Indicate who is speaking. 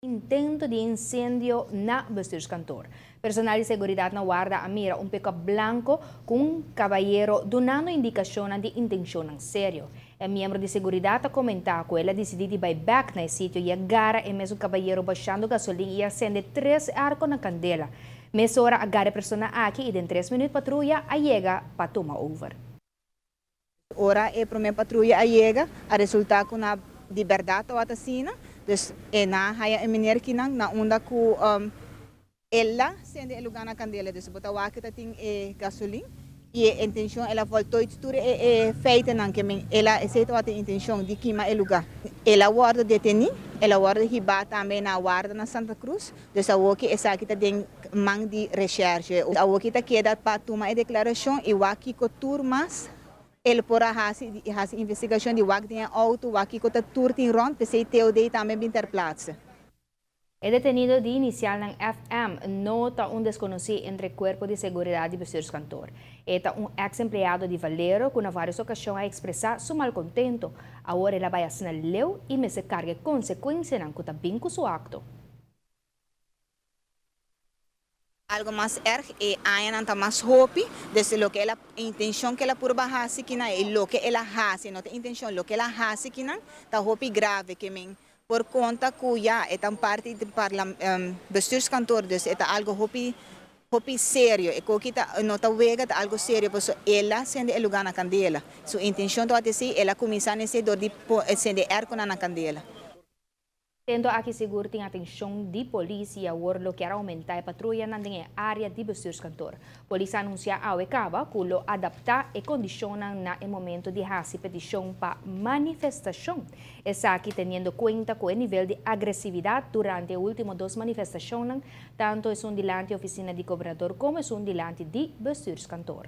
Speaker 1: Intento de incêndio na bestuurskantoor. Personal de seguridad na guarda a mira um pick-up blanco com um caballeiro donando indicação de intenção sério. O membro de seguridad a comentar que ela decidiu de back na sítio e agarra e mesmo caballeiro baixando gasolina e acende 3 arcos na candela. Mesa hora agarra a persona aqui e em 3 minutos patrulha a chega para tomar over.
Speaker 2: Ora é para minha patrulha a chega a resultar com a liberdade ou a tacina. Dus na haya eminer kinang na unda ku ela sende el lugar na candela dus bota wakita ting gasolina e a intenção ela voltou tudo feita nan que ela aceita a intenção de queimar el lugar. Ela guarda deteni, ela guarda riba também na guarda na Santa Cruz. Dus a woki essa aqui tem mang de recherche. A woki ta queda para tomar a declaração e waki ko turmas ele por a investigação de wak tem auto wak ko ta tour tin rond pese teu dei também interplaats.
Speaker 1: El detenido de inicial ng FM nota un desconocido entre Cuerpo de Seguridad e bestuurskantoor. Eta um ex-empleado de Valero que na várias ocasiões a expressar seu malcontento. Agora ela vai assinar leu e me se carga consequência ng kutabing com seu acto.
Speaker 2: Algo mais erg e ainda não mais hope desde lo que ela intenção que ela por baixar que na e lo que ela hace não tem intenção lo que ela hace que não tá hope grave que men por conta cuya é tam parte do bestuurskantoor dus é algo hope sério e que tá não tá wega algo sério por ela sendo el lugar na candela sua intenção to ate ela começar nesse dor de sendo ergo na candela.
Speaker 1: Tendo aqui seguro tem atenção de polícia o que era aumentar a patrulha na área de bestuurskantoor. Polícia anuncia ao Ecaba que lo adaptar e condiciona na momento de hacer petição para manifestação. Essa aqui tendo conta com o nível de agressividade durante as últimas 2 manifestações, tanto é um dilante da oficina de governador como é um dilante de bestuurskantoor.